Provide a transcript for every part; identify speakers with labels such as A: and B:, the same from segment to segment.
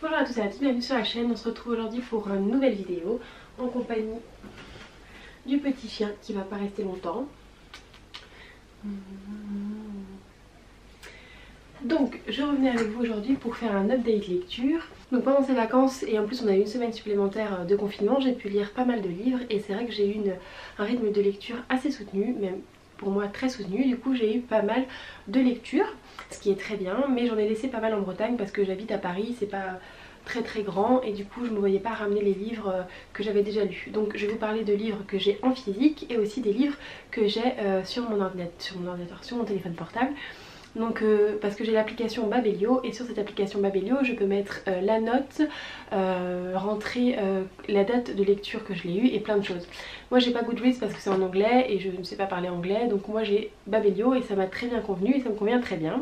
A: Bonjour à tous et à toutes, bienvenue sur la chaîne. On se retrouve aujourd'hui pour une nouvelle vidéo en compagnie du petit chien qui va pas rester longtemps. Donc je revenais avec vous aujourd'hui pour faire un update lecture. Donc pendant ces vacances et en plus on a eu une semaine supplémentaire de confinement, j'ai pu lire pas mal de livres et c'est vrai que j'ai eu un rythme de lecture assez soutenu, même pour moi très soutenu. Du coup j'ai eu pas mal de lectures, ce qui est très bien, mais j'en ai laissé pas mal en Bretagne parce que j'habite à Paris, c'est pas très grand et du coup je me voyais pas ramener les livres que j'avais déjà lus. Donc je vais vous parler de livres que j'ai en physique et aussi des livres que j'ai sur mon ordinateur, sur mon téléphone portable. Donc parce que j'ai l'application Babelio et sur cette application Babelio je peux mettre la note, rentrer la date de lecture que je l'ai eue et plein de choses. Moi j'ai pas Goodreads parce que c'est en anglais et je ne sais pas parler anglais, donc moi j'ai Babelio et ça m'a très bien convenu et ça me convient très bien.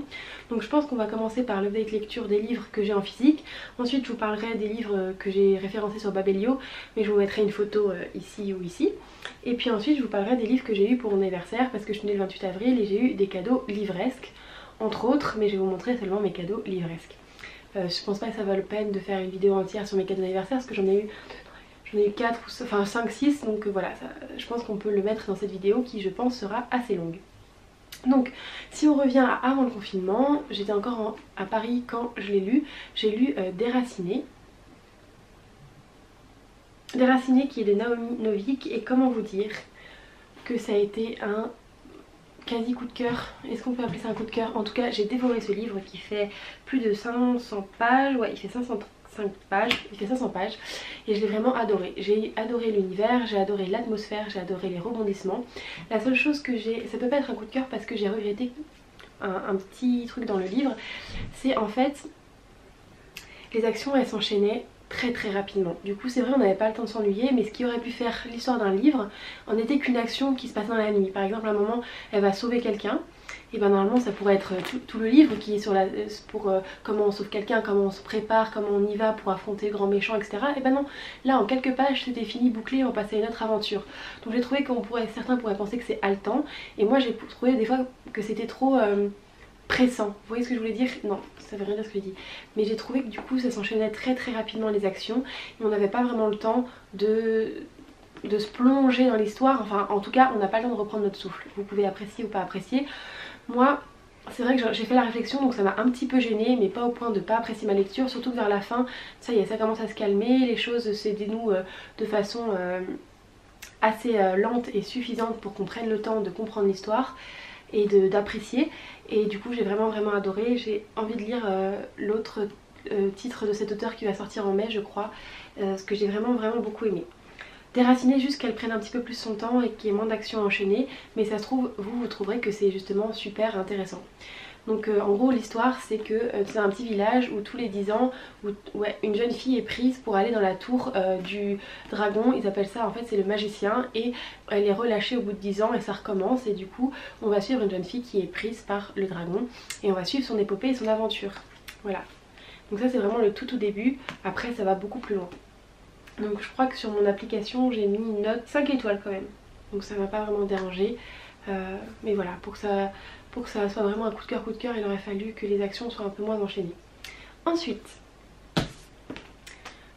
A: Donc je pense qu'on va commencer par l'update lecture des livres que j'ai en physique. Ensuite je vous parlerai des livres que j'ai référencés sur Babelio, mais je vous mettrai une photo ici ou ici. Et puis ensuite je vous parlerai des livres que j'ai eu pour mon anniversaire parce que je suis née le 28 avril et j'ai eu des cadeaux livresques entre autres, mais je vais vous montrer seulement mes cadeaux livresques. Je pense pas que ça vaut la peine de faire une vidéo entière sur mes cadeaux d'anniversaire parce que j'en ai eu 4 ou enfin 5, 6, donc voilà, je pense qu'on peut le mettre dans cette vidéo qui je pense sera assez longue. Donc si on revient à avant le confinement, j'étais encore à Paris quand je l'ai lu, j'ai lu Déraciné. Déraciné qui est de Naomi Novik et comment vous dire que ça a été un quasi coup de cœur, est-ce qu'on peut appeler ça un coup de cœur? En tout cas j'ai dévoré ce livre qui fait plus de 500 pages, ouais il fait 505 pages, il fait 500 pages et je l'ai vraiment adoré. J'ai adoré l'univers, j'ai adoré l'atmosphère, j'ai adoré les rebondissements. La seule chose que ça peut pas être un coup de cœur parce que j'ai regretté un petit truc dans le livre, c'est en fait les actions elles s'enchaînaient très rapidement. Du coup c'est vrai on n'avait pas le temps de s'ennuyer, mais ce qui aurait pu faire l'histoire d'un livre en était qu'une action qui se passe dans la nuit. Par exemple à un moment elle va sauver quelqu'un, et ben normalement ça pourrait être tout le livre qui est sur comment on sauve quelqu'un, comment on se prépare, comment on y va pour affronter le grand méchant, etc. Et ben non, là en quelques pages c'était fini, bouclé, on passait à une autre aventure. Donc j'ai trouvé certains pourraient penser que c'est haletant, et moi j'ai trouvé des fois que c'était trop pressant. Vous voyez ce que je voulais dire? Non, ça veut rien dire ce que je dis. Mais j'ai trouvé que du coup ça s'enchaînait très rapidement les actions et on n'avait pas vraiment le temps de se plonger dans l'histoire. Enfin en tout cas on n'a pas le temps de reprendre notre souffle. Vous pouvez apprécier ou pas apprécier. Moi c'est vrai que j'ai fait la réflexion donc ça m'a un petit peu gênée, mais pas au point de pas apprécier ma lecture. Surtout que vers la fin ça y est, ça commence à se calmer, les choses se dénouent de façon assez lente et suffisante pour qu'on prenne le temps de comprendre l'histoire et d'apprécier, et du coup j'ai vraiment adoré. J'ai envie de lire l'autre titre de cet auteur qui va sortir en mai je crois, ce que j'ai vraiment beaucoup aimé. Déraciné, juste qu'elle prenne un petit peu plus son temps et qu'il y ait moins d'actions enchaînées, mais ça se trouve vous trouverez que c'est justement super intéressant. Donc en gros l'histoire c'est que c'est un petit village où tous les 10 ans une jeune fille est prise pour aller dans la tour du dragon. Ils appellent ça en fait c'est le magicien, et elle est relâchée au bout de 10 ans et ça recommence, et du coup on va suivre une jeune fille qui est prise par le dragon et on va suivre son épopée et son aventure. Voilà, donc ça c'est vraiment le tout début, après ça va beaucoup plus loin. Donc je crois que sur mon application j'ai mis une note 5 étoiles quand même, donc ça m'a pas vraiment dérangé. Mais voilà, pour que ça soit vraiment un coup de cœur, il aurait fallu que les actions soient un peu moins enchaînées. Ensuite,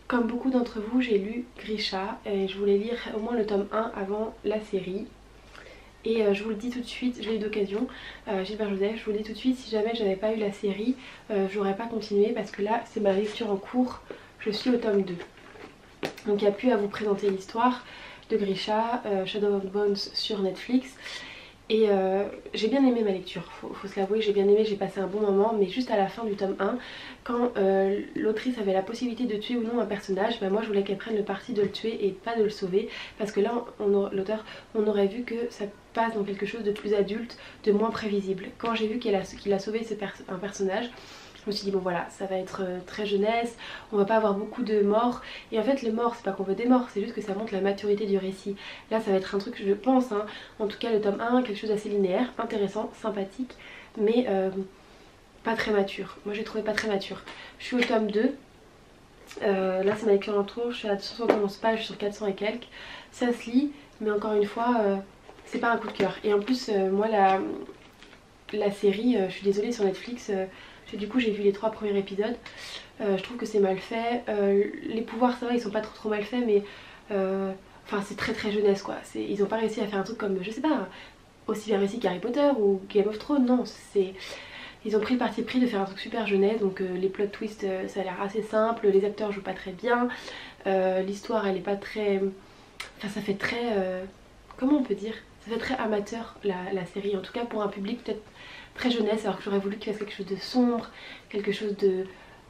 A: comme beaucoup d'entre vous, j'ai lu Grisha et je voulais lire au moins le tome 1 avant la série. Et je vous le dis tout de suite, je l'ai eu d'occasion, Gilbert Joseph, je vous le dis tout de suite, si jamais je n'avais pas eu la série, j'aurais pas continué parce que là c'est ma lecture en cours, je suis au tome 2. Donc il n'y a plus à vous présenter l'histoire de Grisha, Shadow of Bones sur Netflix. Et j'ai bien aimé ma lecture, faut se l'avouer, j'ai bien aimé, j'ai passé un bon moment, mais juste à la fin du tome 1, quand l'autrice avait la possibilité de tuer ou non un personnage, bah moi je voulais qu'elle prenne le parti de le tuer et pas de le sauver, parce que là l'auteur, on aurait vu que ça passe dans quelque chose de plus adulte, de moins prévisible. Quand j'ai vu qu'il a sauvé un personnage, je me suis dit bon voilà, ça va être très jeunesse, on va pas avoir beaucoup de morts. Et en fait les morts, c'est pas qu'on veut des morts, c'est juste que ça montre la maturité du récit. Là ça va être un truc, je pense, hein, en tout cas le tome 1, quelque chose d'assez linéaire, intéressant, sympathique, mais pas très mature. Moi j'ai trouvé pas très mature. Je suis au tome 2, là c'est ma lecture en tour, je suis à 271 pages sur 400 et quelques. Ça se lit, mais encore une fois, c'est pas un coup de cœur. Et en plus moi la série, je suis désolée, sur Netflix, Du coup j'ai vu les 3 premiers épisodes. Je trouve que c'est mal fait. Les pouvoirs ça va, ils sont pas trop mal faits, mais enfin c'est très jeunesse quoi. Ils ont pas réussi à faire un truc comme, je sais pas, aussi bien réussi qu'Harry Potter ou Game of Thrones, non. Ils ont pris le parti pris de faire un truc super jeunesse, donc les plot twists ça a l'air assez simple, les acteurs jouent pas très bien, l'histoire elle est pas très... Enfin ça fait très... comment on peut dire? Ça fait très amateur la série, en tout cas pour un public peut-être très jeunesse, alors que j'aurais voulu qu'il fasse quelque chose de sombre, quelque chose de...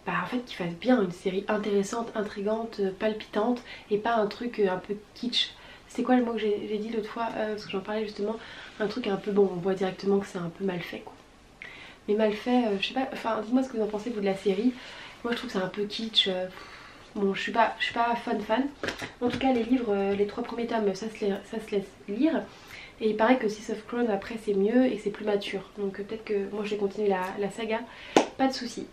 A: Bah en fait qu'il fasse bien, une série intéressante, intrigante, palpitante, et pas un truc un peu kitsch. C'est quoi le mot que j'ai dit l'autre fois, parce que j'en parlais justement, un truc un peu... Bon, on voit directement que c'est un peu mal fait quoi. Mais mal fait, je sais pas, enfin dites-moi ce que vous en pensez vous de la série. Moi je trouve que c'est un peu kitsch, bon je suis pas fan. En tout cas les livres, les 3 premiers tomes ça se laisse lire. Et il paraît que Six of Crown après c'est mieux et que c'est plus mature. Donc peut-être que moi je vais continuer la saga, pas de soucis.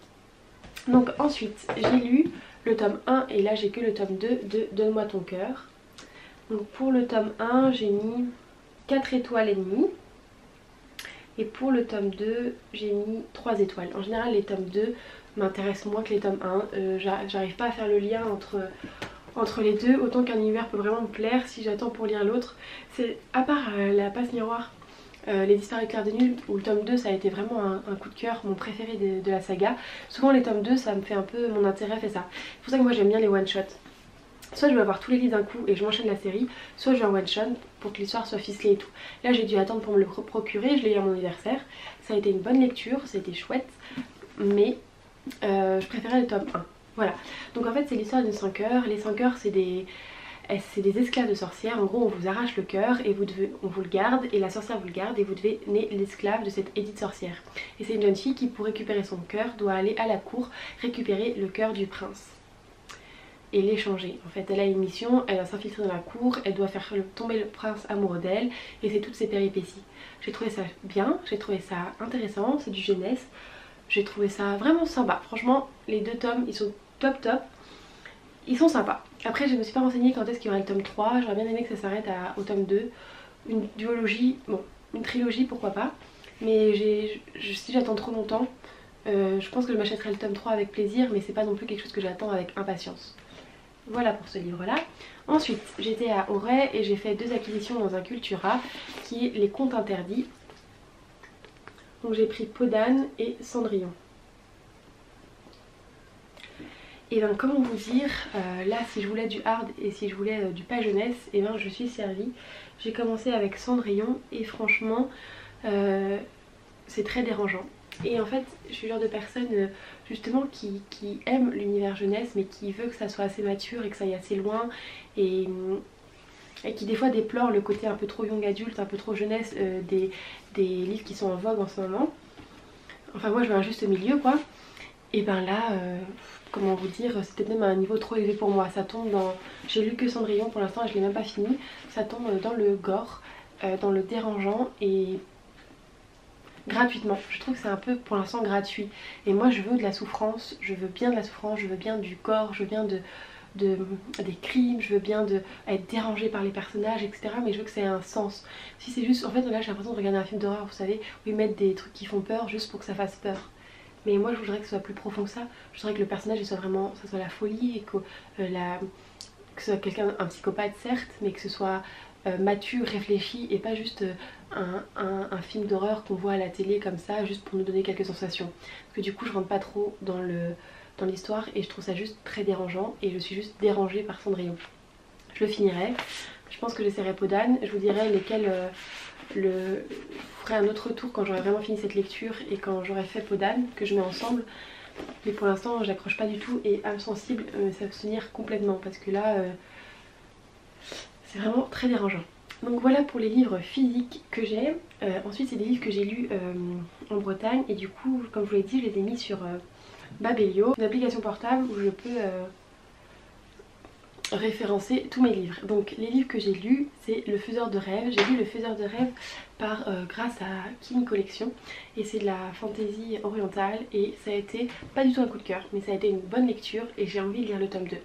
A: Donc ensuite j'ai lu le tome 1 et là j'ai que le tome 2 de Donne-moi ton cœur. Donc pour le tome 1 j'ai mis 4 étoiles et demie. Et pour le tome 2 j'ai mis 3 étoiles. En général les tomes 2 m'intéressent moins que les tomes 1. J'arrive pas à faire le lien entre les deux. Autant qu'un univers peut vraiment me plaire si j'attends pour lire l'autre. C'est à part la passe miroir, les disparus clairs de nuit, où le tome 2 ça a été vraiment un coup de cœur, mon préféré de la saga. Souvent les tomes 2 ça me fait un peu, mon intérêt fait ça. C'est pour ça que moi j'aime bien les one shot. Soit je vais avoir tous les livres d'un coup et je m'enchaîne la série, soit je vais en one shot pour que l'histoire soit ficelée et tout. Là j'ai dû attendre pour me le procurer, je l'ai eu à mon anniversaire. Ça a été une bonne lecture, ça a été chouette, mais je préférais le tome 1. Voilà, donc en fait c'est l'histoire d'une 5 heures. Les 5 heures c'est des esclaves de sorcières. En gros on vous arrache le cœur et on vous le garde, et la sorcière vous le garde et vous devez devenir l'esclave de cette édite sorcière. Et c'est une jeune fille qui pour récupérer son cœur doit aller à la cour récupérer le cœur du prince et l'échanger. En fait elle a une mission, elle va s'infiltrer dans la cour, elle doit faire tomber le prince amoureux d'elle, et c'est toutes ses péripéties. J'ai trouvé ça bien, j'ai trouvé ça intéressant, c'est du jeunesse, j'ai trouvé ça vraiment sympa. Franchement les 2 tomes ils sont top, ils sont sympas. Après je me suis pas renseignée quand est-ce qu'il y aurait le tome 3, j'aurais bien aimé que ça s'arrête au tome 2, une duologie, bon une trilogie pourquoi pas, mais si j'attends trop longtemps, je pense que je m'achèterai le tome 3 avec plaisir, mais c'est pas non plus quelque chose que j'attends avec impatience. Voilà pour ce livre là. Ensuite j'étais à Auray et j'ai fait 2 acquisitions dans un Cultura qui est les contes interdits. Donc j'ai pris Peau d'âne et Cendrillon. Et ben comment vous dire, là si je voulais du hard et si je voulais du pas jeunesse, et ben je suis servie. J'ai commencé avec Cendrillon et franchement c'est très dérangeant. Et en fait je suis le genre de personne justement qui aime l'univers jeunesse mais qui veut que ça soit assez mature et que ça aille assez loin, et qui des fois déplore le côté un peu trop young adulte, un peu trop jeunesse des livres qui sont en vogue en ce moment. Enfin moi je veux un juste milieu quoi. Et ben là, comment vous dire, c'est peut-être même à un niveau trop élevé pour moi. Ça tombe dans... J'ai lu que Cendrillon pour l'instant et je l'ai même pas fini. Ça tombe dans le gore, dans le dérangeant et gratuitement. Je trouve que c'est un peu pour l'instant gratuit. Et moi je veux de la souffrance, je veux bien de la souffrance, je veux bien du gore, je veux bien des crimes, je veux bien être dérangée par les personnages, etc. Mais je veux que ça ait un sens. Si c'est juste... En fait là j'ai l'impression de regarder un film d'horreur, vous savez, où ils mettent des trucs qui font peur juste pour que ça fasse peur. Mais moi je voudrais que ce soit plus profond que ça. Je voudrais que le personnage il soit vraiment, ça soit la folie et que ce soit quelqu'un, un psychopathe certes, mais que ce soit mature, réfléchi et pas juste un film d'horreur qu'on voit à la télé comme ça juste pour nous donner quelques sensations. Parce que du coup je rentre pas trop dans l'histoire et je trouve ça juste très dérangeant et je suis juste dérangée par Cendrillon. Je le finirai. Je pense que j'essaierai Peau d'âne. Je vous dirai lesquels je ferai un autre tour quand j'aurai vraiment fini cette lecture et quand j'aurai fait Peau d'âne que je mets ensemble. Mais pour l'instant j'accroche pas du tout et âme sensible s'abstenir complètement parce que là c'est vraiment très dérangeant. Donc voilà pour les livres physiques que j'ai. Ensuite c'est des livres que j'ai lus en Bretagne et du coup comme je vous l'ai dit je les ai mis sur Babelio, une application portable où je peux référencer tous mes livres. Donc les livres que j'ai lus c'est Le Faiseur de Rêves. J'ai lu Le Faiseur de Rêves grâce à Kim Collection et c'est de la fantaisie orientale et ça a été pas du tout un coup de cœur mais ça a été une bonne lecture et j'ai envie de lire le tome 2.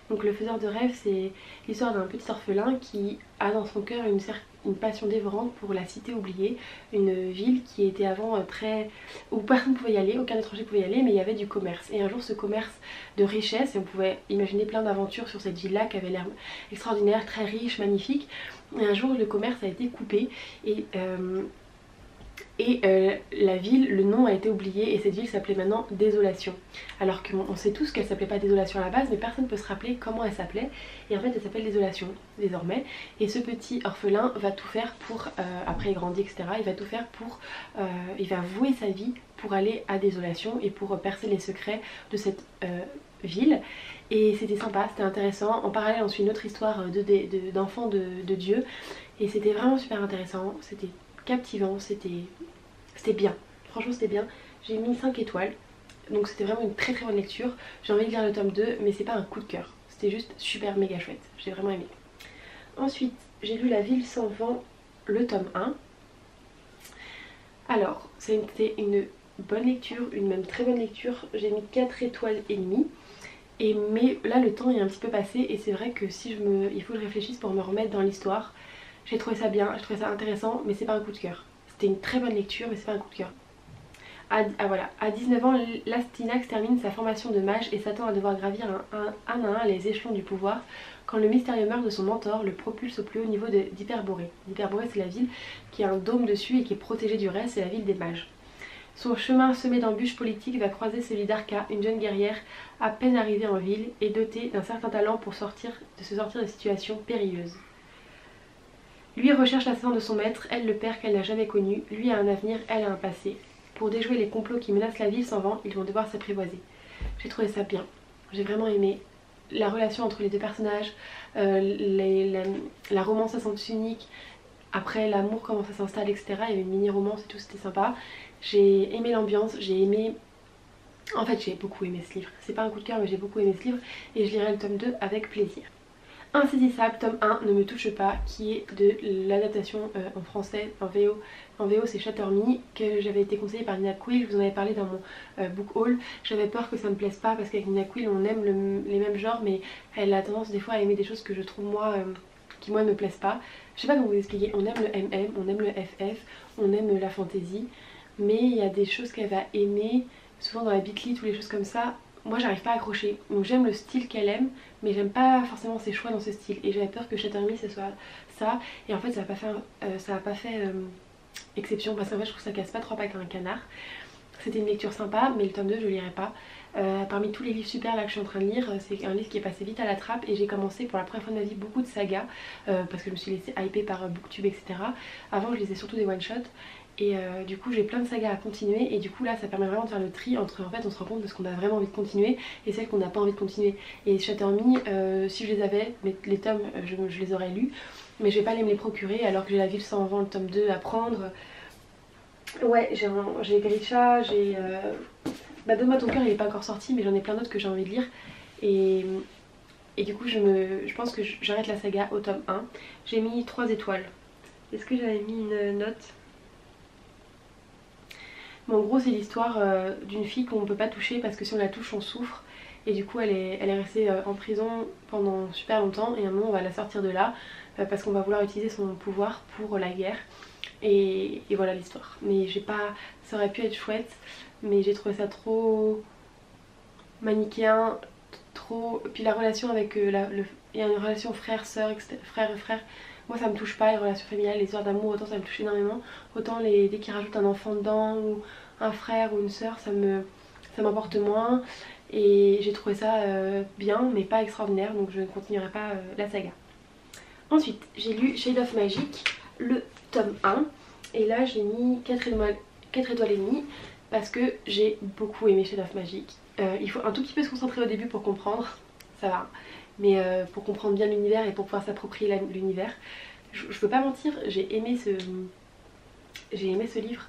A: Donc Le Faiseur de Rêves c'est l'histoire d'un petit orphelin qui a dans son cœur une passion dévorante pour la cité oubliée, une ville qui était avant où personne ne pouvait y aller, aucun étranger pouvait y aller, mais il y avait du commerce. Et un jour ce commerce de richesse, et on pouvait imaginer plein d'aventures sur cette ville-là qui avait l'air extraordinaire, très riche, magnifique. Et un jour le commerce a été coupé et la ville, le nom a été oublié et cette ville s'appelait maintenant Désolation. Alors qu'on sait tous qu'elle s'appelait pas Désolation à la base, mais personne ne peut se rappeler comment elle s'appelait. Et en fait elle s'appelle Désolation désormais. Et ce petit orphelin va tout faire pour, après il grandit etc, il va tout faire pour, il va vouer sa vie pour aller à Désolation et pour percer les secrets de cette ville. Et c'était sympa, c'était intéressant. En parallèle on suit une autre histoire d'enfants de Dieu. Et c'était vraiment super intéressant, c'était captivant, c'était bien, franchement c'était bien. J'ai mis 5 étoiles, donc c'était vraiment une très très bonne lecture. J'ai envie de lire le tome 2, mais c'est pas un coup de cœur, c'était juste super méga chouette, j'ai vraiment aimé. Ensuite j'ai lu La Ville sans vent, le tome 1. Alors c'était une bonne lecture, une même très bonne lecture, j'ai mis 4 étoiles et demie. Mais là le temps est un petit peu passé et c'est vrai que il faut que je réfléchisse pour me remettre dans l'histoire. J'ai trouvé ça bien, j'ai trouvé ça intéressant, mais c'est pas un coup de cœur. C'était une très bonne lecture, mais c'est pas un coup de cœur. Voilà, à 19 ans, Lastinax termine sa formation de mage et s'attend à devoir gravir un à un les échelons du pouvoir quand le mystérieux meurtre de son mentor le propulse au plus haut niveau d'Hyperborée. Hyperborée, c'est la ville qui a un dôme dessus et qui est protégée du reste, c'est la ville des mages. Son chemin semé d'embûches politiques va croiser celui d'Arca, une jeune guerrière à peine arrivée en ville et dotée d'un certain talent pour se sortir de situations périlleuses. Lui recherche l'assassin de son maître, elle le père qu'elle n'a jamais connu, lui a un avenir, elle a un passé. Pour déjouer les complots qui menacent la ville sans vent, ils vont devoir s'apprivoiser. J'ai trouvé ça bien, j'ai vraiment aimé la relation entre les deux personnages, la romance à sens unique, après l'amour comment ça s'installe etc. Il y avait une mini romance et tout, c'était sympa. J'ai aimé l'ambiance, j'ai aimé... En fait j'ai beaucoup aimé ce livre, c'est pas un coup de cœur mais j'ai beaucoup aimé ce livre et je lirai le tome 2 avec plaisir. Insaisissable, tome 1, Ne me touche pas, qui est de l'adaptation en français, en VO. En VO c'est Shatter Me, que j'avais été conseillée par Nina Quill, je vous en avais parlé dans mon book haul. J'avais peur que ça me plaise pas parce qu'avec Nina Quill on aime les mêmes genres, mais elle a tendance des fois à aimer des choses que je trouve moi, qui moi ne me plaisent pas. Je sais pas comment vous expliquer, on aime le MM, on aime le FF, on aime la fantasy, mais il y a des choses qu'elle va aimer, souvent dans la bitlit ou les choses comme ça. Moi j'arrive pas à accrocher, donc j'aime le style qu'elle aime mais j'aime pas forcément ses choix dans ce style et j'avais peur que Shatter Me ce soit ça et en fait ça a pas fait exception parce qu'en fait je trouve que ça casse pas trois pattes à un canard. C'était une lecture sympa mais le tome 2 je lirai pas. Parmi tous les livres super là que je suis en train de lire, c'est un livre qui est passé vite à la trappe et j'ai commencé pour la première fois de ma vie beaucoup de sagas parce que je me suis laissée hyper par Booktube etc. Avant je lisais surtout des one shot. Et du coup j'ai plein de sagas à continuer et du coup là ça permet vraiment de faire le tri entre en fait on se rend compte de ce qu'on a vraiment envie de continuer et celles qu'on n'a pas envie de continuer. Et Shatter Me, si je les avais, les tomes je les aurais lus mais je vais pas aller me les procurer alors que j'ai La Ville sans vent le tome 2 à prendre. Ouais j'ai Grisha, j'ai... Donne-moi ton cœur il est pas encore sorti mais j'en ai plein d'autres que j'ai envie de lire et du coup je pense que j'arrête la saga au tome 1. J'ai mis 3 étoiles. Est-ce que j'avais mis une note? Bon, en gros c'est l'histoire d'une fille qu'on ne peut pas toucher parce que si on la touche on souffre et du coup elle est restée en prison pendant super longtemps et à un moment on va la sortir de là parce qu'on va vouloir utiliser son pouvoir pour la guerre et voilà l'histoire. Mais j'ai pas... ça aurait pu être chouette mais j'ai trouvé ça trop manichéen, trop... Puis la relation avec il y a une relation frère-sœur, frère et frère. Moi ça me touche pas les relations familiales, les histoires d'amour, autant ça me touche énormément, autant dès qu'ils rajoutent un enfant dedans ou un frère ou une sœur ça m'importe moins et j'ai trouvé ça bien mais pas extraordinaire donc je ne continuerai pas la saga. Ensuite j'ai lu Shade of Magic, le tome 1 et là j'ai mis 4 étoiles et demie parce que j'ai beaucoup aimé Shade of Magic. Il faut un tout petit peu se concentrer au début pour comprendre, ça va. Mais pour comprendre bien l'univers et pour pouvoir s'approprier l'univers. Je peux pas mentir, j'ai aimé ce livre.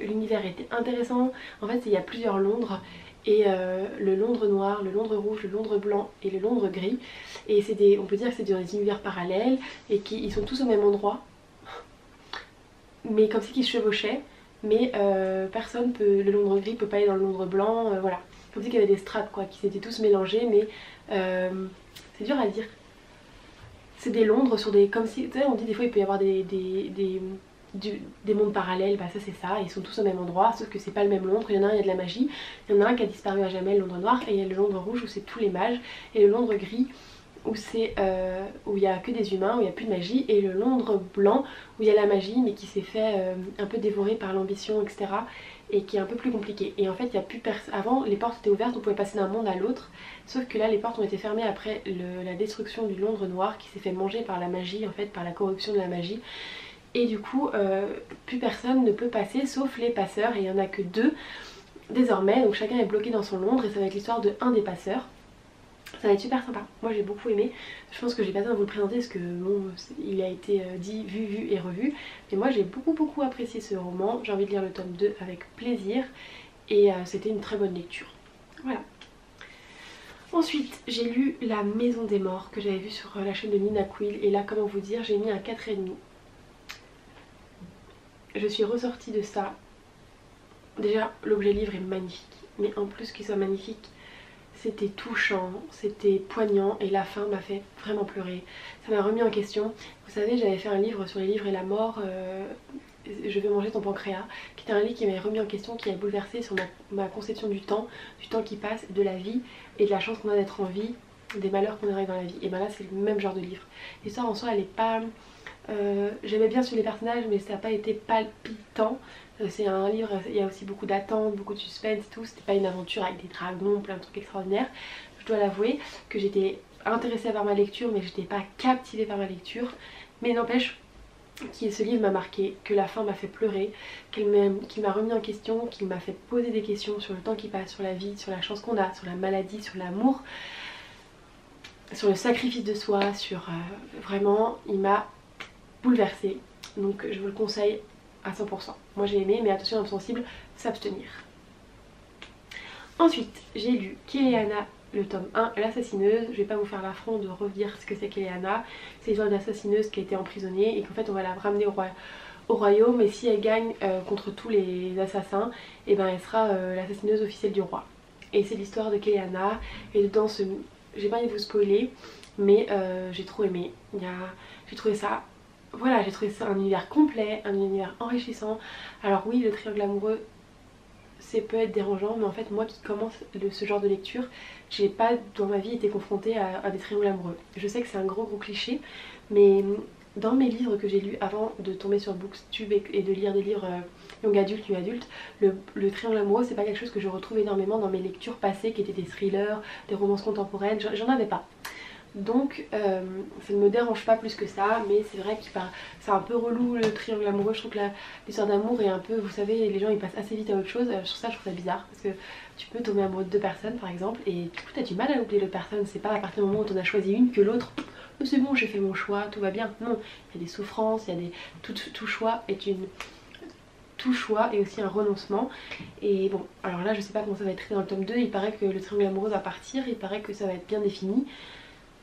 A: L'univers était intéressant. En fait il y a plusieurs Londres et le Londres noir, le Londres rouge, le Londres blanc et le Londres gris. Et on peut dire que c'est des univers parallèles et ils sont tous au même endroit. Mais comme si ils se chevauchaient. Mais personne peut, le Londres gris peut pas aller dans le Londres blanc, voilà. Comme si qu'il y avait des strates quoi, qui s'étaient tous mélangés mais c'est dur à dire. c'est des Londres sur des... Comme si, tu sais, on dit des fois il peut y avoir des mondes parallèles, bah ça c'est ça, ils sont tous au même endroit, sauf que c'est pas le même Londres. Il y en a un, il y a de la magie, il y en a un qui a disparu à jamais, le Londres noir, et il y a le Londres rouge où c'est tous les mages, et le Londres gris où c'est où il y a que des humains, où il n'y a plus de magie, et le Londres blanc où il y a la magie mais qui s'est fait un peu dévorer par l'ambition, etc. et qui est un peu plus compliqué. Et en fait il y a plus personne. Avant les portes étaient ouvertes, on pouvait passer d'un monde à l'autre, sauf que là les portes ont été fermées après la destruction du Londres noir qui s'est fait manger par la magie, en fait par la corruption de la magie. Et du coup plus personne ne peut passer sauf les passeurs, et il n'y en a que 2 désormais, donc chacun est bloqué dans son Londres, et ça va être l'histoire de un des passeurs. Ça va être super sympa, moi j'ai beaucoup aimé. Je pense que j'ai pas besoin de vous le présenter parce que bon, il a été dit, vu et revu. Mais moi j'ai beaucoup apprécié ce roman, j'ai envie de lire le tome 2 avec plaisir. Et c'était une très bonne lecture. Voilà. Ensuite j'ai lu La Maison des Morts que j'avais vu sur la chaîne de Nina Quill. Et là comment vous dire, j'ai mis un 4,5. Je suis ressortie de ça. Déjà l'objet livre est magnifique, mais en plus qu'il soit magnifique, c'était touchant, c'était poignant, et la fin m'a fait vraiment pleurer. Ça m'a remis en question. Vous savez, j'avais fait un livre sur les livres et la mort, Je vais manger ton pancréas, qui était un livre qui m'avait remis en question, qui a bouleversé sur ma conception du temps qui passe, de la vie et de la chance qu'on a d'être en vie, des malheurs qu'on aurait dans la vie. Et ben là c'est le même genre de livre. L'histoire en soi elle est pas... j'aimais bien sur les personnages mais ça n'a pas été palpitant. C'est un livre, il y a aussi beaucoup d'attente, beaucoup de suspense et tout. C'était pas une aventure avec des dragons, plein de trucs extraordinaires. Je dois l'avouer que j'étais intéressée par ma lecture mais j'étais pas captivée par ma lecture. Mais n'empêche que ce livre m'a marqué, que la fin m'a fait pleurer, qu'il m'a remis en question, qu'il m'a fait poser des questions sur le temps qui passe, sur la vie, sur la chance qu'on a, sur la maladie, sur l'amour, sur le sacrifice de soi, sur... vraiment, il m'a bouleversée. Donc je vous le conseille à 100%. Moi j'ai aimé, mais attention âme sensible, s'abstenir. Ensuite j'ai lu Kéléana, le tome 1, l'assassineuse. Je vais pas vous faire l'affront de redire ce que c'est Kéléana. C'est l'histoire d'une assassineuse qui a été emprisonnée et qu'en fait on va la ramener au royaume, et si elle gagne contre tous les assassins, et ben elle sera l'assassineuse officielle du roi. Et c'est l'histoire de Kéléana, et dedans j'ai pas envie de vous spoiler, mais j'ai trop aimé. J'ai trouvé ça... Voilà, j'ai trouvé ça un univers complet, un univers enrichissant. Alors oui, le triangle amoureux, peut être dérangeant, mais en fait moi qui commence ce genre de lecture, j'ai pas dans ma vie été confrontée à des triangles amoureux. Je sais que c'est un gros cliché, mais dans mes livres que j'ai lus avant de tomber sur Booktube et de lire des livres young adulte, new adulte, le triangle amoureux c'est pas quelque chose que je retrouve énormément dans mes lectures passées qui étaient des thrillers, des romances contemporaines, j'en avais pas. Donc ça ne me dérange pas plus que ça, mais c'est vrai que c'est un peu relou le triangle amoureux. Je trouve que l'histoire d'amour est un peu, vous savez, les gens ils passent assez vite à autre chose. Sur ça je trouve ça bizarre, parce que tu peux tomber amoureux de 2 personnes par exemple, et du coup t'as du mal à oublier l'autre personne. C'est pas à partir du moment où t'en as choisi une que l'autre, c'est bon j'ai fait mon choix, tout va bien. Non, il y a des souffrances, il y a des... Tout choix est aussi un renoncement. Et bon, alors là je sais pas comment ça va être traité dans le tome 2, il paraît que le triangle amoureux va partir, il paraît que ça va être bien défini.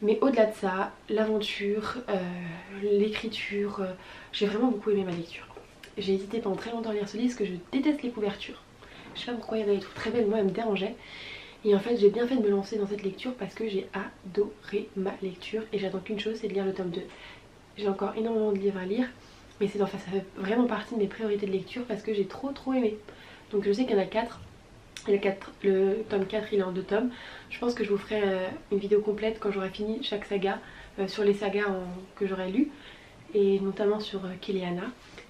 A: Mais au-delà de ça, l'aventure, l'écriture, j'ai vraiment beaucoup aimé ma lecture. J'ai hésité pendant très longtemps à lire ce livre parce que je déteste les couvertures. Je sais pas pourquoi il y en a des trucs très belles, moi elles me dérangeaient. Et en fait j'ai bien fait de me lancer dans cette lecture parce que j'ai adoré ma lecture. Et j'attends qu'une chose, c'est de lire le tome 2. J'ai encore énormément de livres à lire, mais ça fait vraiment partie de mes priorités de lecture parce que j'ai trop aimé. Donc je sais qu'il y en a 4. Le tome 4 il est en 2 tomes. Je pense que je vous ferai une vidéo complète quand j'aurai fini chaque saga, sur les sagas que j'aurai lues, et notamment sur Kéléana.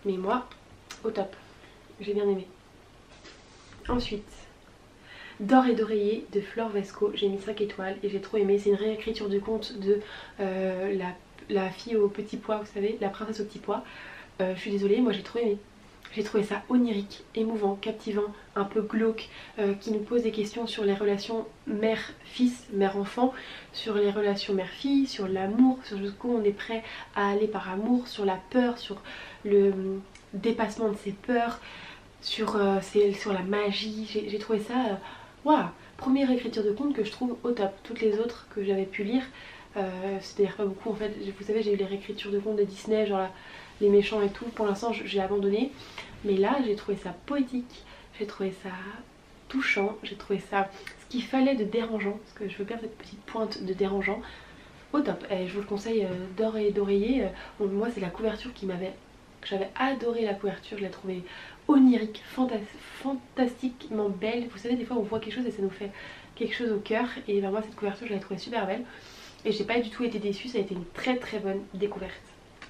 A: Mais moi, au top, j'ai bien aimé. Ensuite, D'or et d'oreiller de Flore Vesco, j'ai mis 5 étoiles et j'ai trop aimé. C'est une réécriture du conte de la fille au petit pois, vous savez, la princesse au petit pois. Je suis désolée, moi j'ai trop aimé. J'ai trouvé ça onirique, émouvant, captivant, un peu glauque, qui nous pose des questions sur les relations mère-fils, mère-enfant, sur les relations mère-fille, sur l'amour, sur jusqu'où on est prêt à aller par amour, sur la peur, sur le dépassement de ses peurs, sur la magie. J'ai trouvé ça... Waouh, première écriture de conte que je trouve au top. Toutes les autres que j'avais pu lire, c'est-à-dire pas beaucoup en fait. Vous savez, j'ai eu les réécritures de contes de Disney, genre les méchants et tout. Pour l'instant j'ai abandonné, mais là j'ai trouvé ça poétique, j'ai trouvé ça touchant, j'ai trouvé ça ce qu'il fallait de dérangeant, parce que je veux bien cette petite pointe de dérangeant. au top. Et je vous le conseille d'or et d'oreiller. Bon, moi c'est la couverture qui m'avait... J'avais adoré la couverture, je l'ai trouvée onirique, fantastiquement belle. Vous savez, des fois on voit quelque chose et ça nous fait quelque chose au cœur. Et ben moi cette couverture je l'ai trouvée super belle. Et j'ai pas du tout été déçue, ça a été une très très bonne découverte.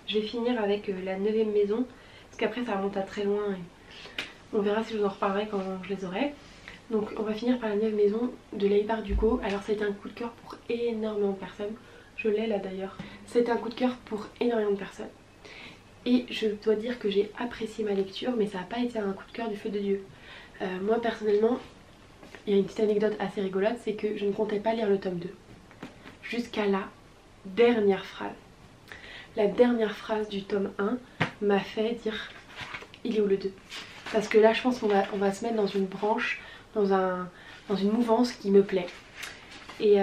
A: Je vais finir avec la 9ème maison. Parce qu'après ça remonte à très loin. Et on verra si je vous en reparlerai quand je les aurai. Donc on va finir par la 9ème maison de Leigh Bardugo. Alors ça a été un coup de cœur pour énormément de personnes. Je l'ai là d'ailleurs. C'était un coup de cœur pour énormément de personnes. Et je dois dire que j'ai apprécié ma lecture, mais ça n'a pas été un coup de cœur du feu de Dieu. Moi personnellement, il y a une petite anecdote assez rigolote, c'est que je ne comptais pas lire le tome 2. Jusqu'à la dernière phrase. La dernière phrase du tome 1 m'a fait dire il est où le 2 ? Parce que là je pense qu'on va se mettre dans une branche, dans une mouvance qui me plaît. Et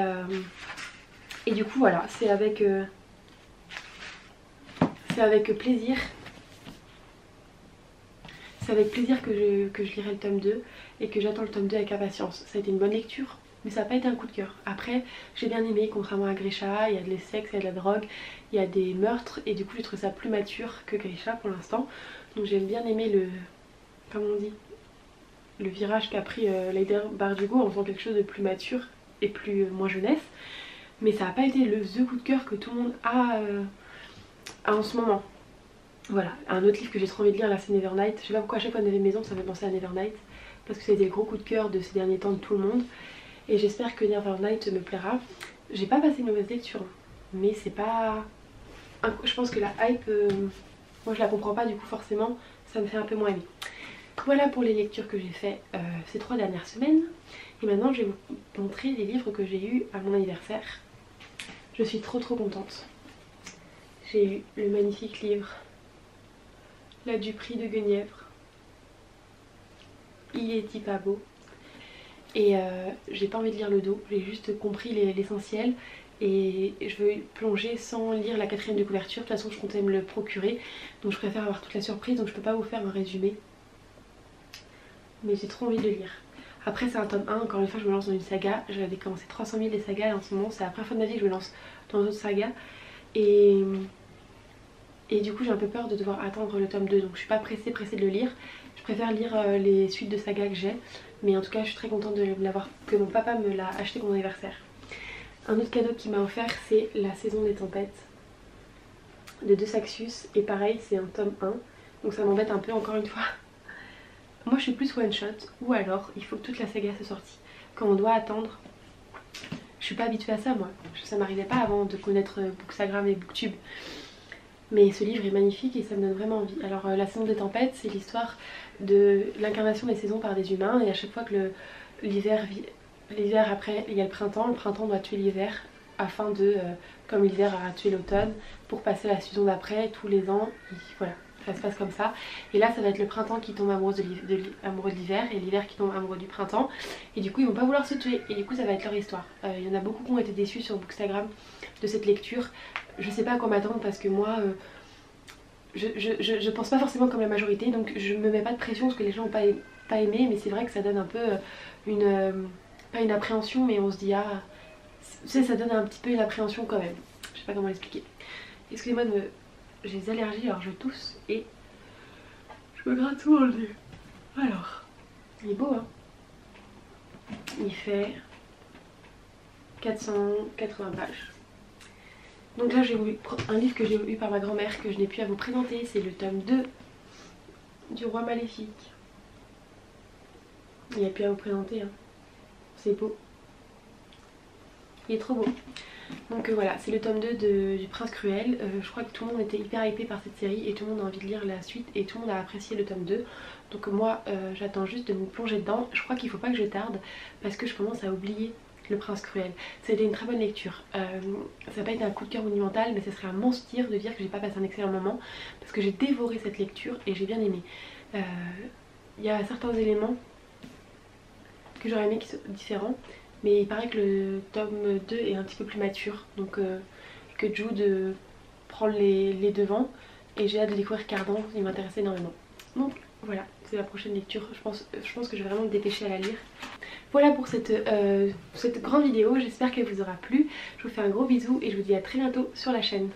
A: du coup voilà, c'est avec plaisir. C'est avec plaisir que je lirai le tome 2 et que j'attends le tome 2 avec impatience. Ça a été une bonne lecture, mais ça n'a pas été un coup de cœur. Après, j'ai bien aimé, contrairement à Grisha, il y a de sexe, il y a de la drogue, il y a des meurtres, et du coup j'ai trouvé ça plus mature que Grisha pour l'instant. Donc j'ai bien aimé le... comment on dit, le virage qu'a pris Leigh Bardugo en faisant quelque chose de plus mature et moins jeunesse. Mais ça n'a pas été the coup de cœur que tout le monde a en ce moment. Voilà, un autre livre que j'ai trop envie de lire là c'est Nevernight. Je sais pas pourquoi à chaque fois 9ème maison ça me fait penser à Nevernight, parce que ça a été le gros coup de cœur de ces derniers temps de tout le monde. Et j'espère que Nevernight me plaira. J'ai pas passé une mauvaise lecture, mais c'est pas... Je pense que la hype, moi je la comprends pas, du coup forcément ça me fait un peu moins aimer. Voilà pour les lectures que j'ai fait ces 3 dernières semaines. Et maintenant je vais vous montrer les livres que j'ai eu à mon anniversaire. Je suis trop contente. J'ai eu le magnifique livre La Duperie de Guenièvre. Il est pas beau. Et j'ai pas envie de lire le dos, j'ai juste compris l'essentiel. Et je veux plonger sans lire la 4ème de couverture. De toute façon je comptais me le procurer, donc je préfère avoir toute la surprise, donc je peux pas vous faire un résumé. Mais j'ai trop envie de le lire. Après c'est un tome 1, encore une fois je me lance dans une saga. J'avais commencé 300 000 des sagas et en ce moment c'est la première fois de ma vie que je me lance dans d'autres sagas. Et du coup j'ai un peu peur de devoir attendre le tome 2, donc je suis pas pressée de le lire. Je préfère lire les suites de sagas que j'ai. Mais en tout cas je suis très contente de l'avoir, que mon papa me l'a acheté pour mon anniversaire. Un autre cadeau qu'il m'a offert c'est La Saison des Tempêtes de De Saxius. Et pareil c'est un tome 1, donc ça m'embête un peu encore une fois. Moi je suis plus one shot, ou alors il faut que toute la saga soit sortie. Quand on doit attendre, je suis pas habituée à ça moi. Ça m'arrivait pas avant de connaître Bookstagram et Booktube. Mais ce livre est magnifique et ça me donne vraiment envie. Alors La Saison des Tempêtes c'est l'histoire de l'incarnation des saisons par des humains. Et à chaque fois que l'hiver après il y a le printemps doit tuer l'hiver afin de, comme l'hiver a tué l'automne, pour passer à la saison d'après tous les ans. Et voilà, ça se passe comme ça. Et là ça va être le printemps qui tombe amoureux de l'hiver et l'hiver qui tombe amoureux du printemps. Et du coup ils vont pas vouloir se tuer et du coup ça va être leur histoire. Il y en a beaucoup qui ont été déçus sur Bookstagram de cette lecture. Je sais pas à quoi m'attendre parce que moi je pense pas forcément comme la majorité, donc je me mets pas de pression parce que les gens n'ont pas aimé. Mais c'est vrai que ça donne un peu pas une appréhension, mais on se dit ah, tu sais, ça donne un petit peu une appréhension quand même. Je sais pas comment l'expliquer. Excusez-moi j'ai des allergies, alors je tousse et je me gratte souvent le nez. Alors, il est beau hein. Il fait 480 pages. Donc là j'ai eu un livre que j'ai eu par ma grand-mère que je n'ai pu à vous présenter, c'est le tome 2 du Roi Maléfique. Il n'y a plus à vous présenter hein. C'est beau. Il est trop beau. Donc voilà, c'est le tome 2 du Prince Cruel. Je crois que tout le monde était hyper hypé par cette série et tout le monde a envie de lire la suite et tout le monde a apprécié le tome 2. Donc moi j'attends juste de me plonger dedans. Je crois qu'il faut pas que je tarde parce que je commence à oublier Le Prince Cruel. C'était une très bonne lecture. Ça n'a pas été un coup de cœur monumental, mais ce serait un menstir de dire que j'ai pas passé un excellent moment parce que j'ai dévoré cette lecture et j'ai bien aimé. Il y a certains éléments que j'aurais aimé qui soient différents, mais il paraît que le tome 2 est un petit peu plus mature, donc que Jude prend les devants, et j'ai hâte de découvrir Cardan, il m'intéressait énormément. Donc voilà, c'est la prochaine lecture, je pense que je vais vraiment me dépêcher à la lire. Voilà pour cette grande vidéo, j'espère qu'elle vous aura plu. Je vous fais un gros bisou et je vous dis à très bientôt sur la chaîne.